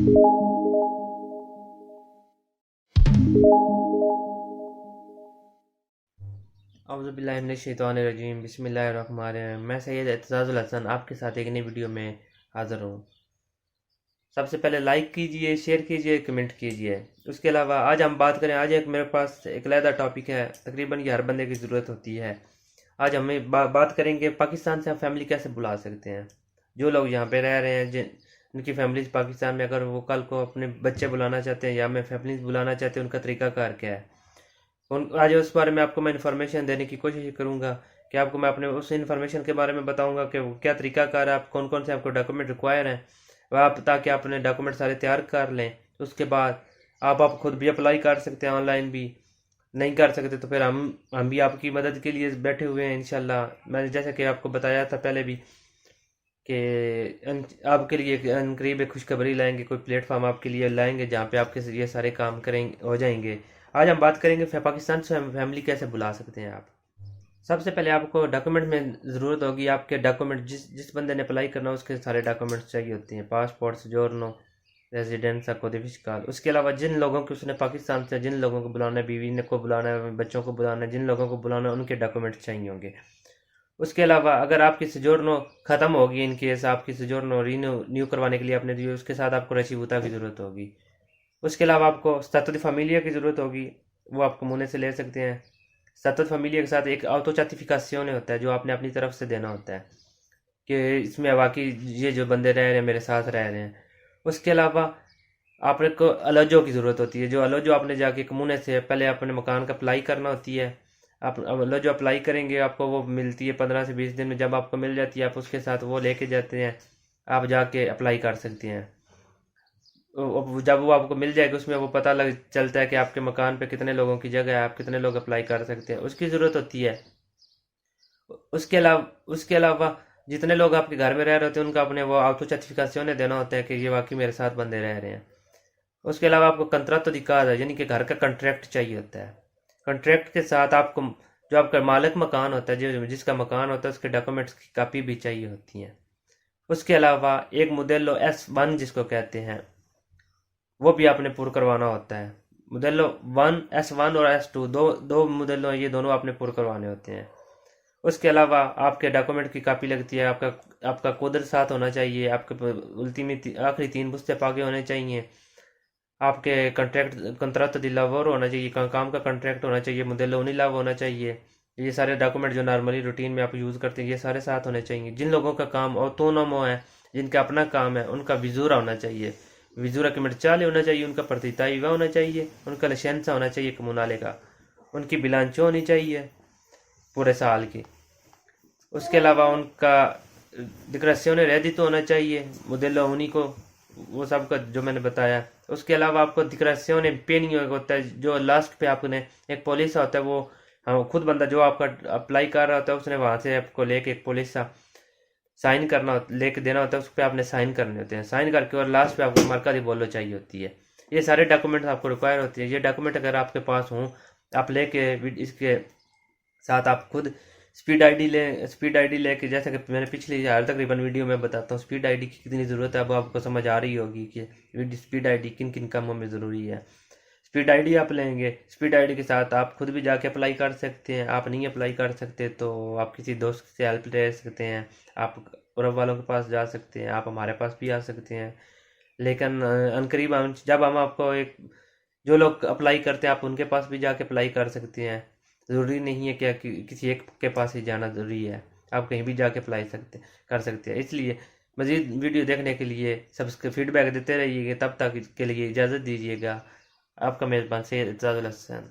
औज़ुबिल्लाहिमिनश्शैतानिर्रजीम बिस्मिल्लाहिर्रहमानिर्रहीम। मैं सैयद एतजाज़ुल हसन आपके साथ एक नई वीडियो में हाज़िर हूँ। सबसे पहले लाइक कीजिए, शेयर कीजिए, कमेंट कीजिए। उसके अलावा आज हम बात करें, आज एक मेरे पास एक अलहदा टॉपिक है, तकरीबन ये हर बंदे की ज़रूरत होती है। आज हमें बात करेंगे पाकिस्तान से हम फैमिली कैसे बुला सकते हैं। जो लोग यहाँ पे रह रहे हैं, जिन उनकी फैमिलीज पाकिस्तान में, अगर वो कल को अपने बच्चे बुलाना चाहते हैं या मैं फैमिलीज बुलाना चाहते हैं, उनका तरीकाकार क्या है, उन आज उस बारे में आपको मैं इन्फॉर्मेशन देने की कोशिश करूंगा कि आपको मैं अपने उस इन्फॉर्मेशन के बारे में बताऊंगा कि वो क्या तरीकाकार है, आप कौन कौन से आपको डॉक्यूमेंट रिक्वायर हैं, वह आप ताकि आप अपने डॉक्यूमेंट सारे तैयार कर लें। उसके बाद आप खुद भी अप्लाई कर सकते हैं, ऑनलाइन भी। नहीं कर सकते तो फिर हम भी आपकी मदद के लिए बैठे हुए हैं इंशाल्लाह। मैंने जैसा कि आपको बताया था पहले भी कि आपके लिए करीब एक खुशखबरी लाएंगे, कोई प्लेटफॉर्म आपके लिए लाएंगे जहाँ पे आपके ये सारे काम करेंगे हो जाएंगे। आज हम बात करेंगे पाकिस्तान से हम फैमिली कैसे बुला सकते हैं आप। सबसे पहले आपको डॉक्यूमेंट में ज़रूरत होगी, आपके डॉक्यूमेंट जिस जिस बंदे ने अप्लाई करना है उसके सारे डॉक्यूमेंट्स चाहिए होते हैं। पासपोर्ट, सोजोर्नो, रेजिडेंस, कोई फिस्कल। उसके अलावा जिन लोगों को उसने पाकिस्तान से जिन लोगों को बुलाना है, बीवी ने को बुलाना है, बच्चों को बुलाना है, जिन लोगों को बुलाना है, उनके डॉक्यूमेंट्स चाहिए होंगे। उसके अलावा अगर आपकी सोजोर्नो ख़त्म होगी, इन केस आपकी सोजोर्नो न्यू करवाने के लिए आपने दी, उसके साथ आपको रशीबूता की ज़रूरत होगी। उसके अलावा आपको स्टैटस फैमिलिया की ज़रूरत होगी, वो आप कमूने से ले सकते हैं। स्टैटस फैमिलिया के साथ एक ऑटो चार्टिफिकेशन होता है जो आपने अपनी तरफ से देना होता है कि इसमें वाकई ये जो बंदे रह रहे हैं मेरे साथ रह रहे हैं। उसके अलावा आपने को अलजो की ज़रूरत होती है, जो अलजो आपने जाके कमूने से पहले अपने मकान का अप्लाई करना होती है। आप अलजो अप्लाई करेंगे, आपको वो मिलती है 15 से 20 दिन में। जब आपको मिल जाती है आप उसके साथ वो लेके जाते हैं, आप जाके अप्लाई कर सकते हैं। जब वो आपको मिल जाएगी उसमें वो पता लग चलता है कि आपके मकान पे कितने लोगों की जगह है, आप कितने लोग अप्लाई कर सकते हैं, उसकी ज़रूरत होती है। उसके अलावा जितने लोग आपके घर में रह रहे होते हैं उनका अपने वो ऑटो सर्टिफिकेशन देना होता है कि ये वाकई मेरे साथ बंदे रह रहे हैं। उसके अलावा आपको कंत्रात अधिकार है, यानी कि घर का कंट्रैक्ट चाहिए होता है। कंट्रैक्ट के साथ आपको जो आपका मालिक मकान होता है, जो जिसका मकान होता है, उसके डॉक्यूमेंट्स की कापी भी चाहिए होती है। उसके अलावा एक मोडेलो S1 जिसको कहते हैं, वो भी आपने पूरा करवाना होता है। मोडेलो S1 और S2 दो दो मोडेलो, ये दोनों आपने पूरे करवाने होते हैं। उसके अलावा आपके डॉक्यूमेंट की कापी लगती है, आपका आपका कोदर साथ होना चाहिए, आपके आखिरी 3 पुस्ते पागे होने चाहिए, आपके कंट्रैक्ट दिलावर होना चाहिए, काम का कंट्रैक्ट होना चाहिए, मोडेलो नीलाव होना चाहिए। ये सारे डॉक्यूमेंट जो नॉर्मली रूटीन में आप यूज़ करते हैं ये सारे साथ होने चाहिए। जिन लोगों का काम ऑटोनोमो है, जिनका अपना काम है, उनका विजूरा होना चाहिए, विजूरा के मिर्चाले होना चाहिए, उनका प्रतिताईवा होना चाहिए, उनका लाइसेंस होना चाहिए कमुनाले का, उनकी बिलांचो होनी चाहिए पूरे साल की। उसके अलावा उनका डिक्रेसियोने रेडितो होना चाहिए, मोडेलो उन्हीं को, वो सब का जो मैंने बताया। उसके अलावा आपको डिक्रेसियोने पेनियो होता है, जो लास्ट पे आपने एक पॉलिसा होता है, वो हाँ खुद बंदा जो आपका अप्लाई कर रहा होता है उसने वहाँ से आपको लेके एक पॉलिसा साइन करना लेके देना होता है, उस पर आपने साइन करने होते हैं। साइन करके और लास्ट पे आपको मरकजी बोलो चाहिए होती है। ये सारे डॉक्यूमेंट्स आपको रिक्वायर होती है। ये डॉक्यूमेंट अगर आपके पास हों, आप लेके इसके साथ आप खुद स्पीड आईडी लेके, जैसे कि मैंने पिछली हर तकरीबन वीडियो में बताता हूँ स्पीड आईडी की कितनी ज़रूरत है, अब आपको समझ आ रही होगी कि स्पीड आईडी किन किन कामों में ज़रूरी है। स्पीड आईडी आप लेंगे, स्पीड आईडी के साथ आप खुद भी जाके अप्लाई कर सकते हैं। आप नहीं अप्लाई कर सकते तो आप किसी दोस्त से हेल्प ले सकते हैं, आप अरब वालों के पास जा सकते हैं, आप हमारे पास भी आ सकते हैं। लेकिन अनकरीब जब हम आपको एक जो लोग अप्लाई करते हैं आप उनके पास भी जाके अप्लाई कर सकते हैं। ज़रूरी नहीं है कि किसी एक के पास ही जाना ज़रूरी है, आप कहीं भी जाके अप्लाई कर सकते हैं। इसलिए मज़ीद वीडियो देखने के लिए सब्सक्राइब फीडबैक देते रहिएगा। तब तक के लिए इजाज़त दीजिएगा। आपका मेज़बान सैयद एतजाज़ुल हसन।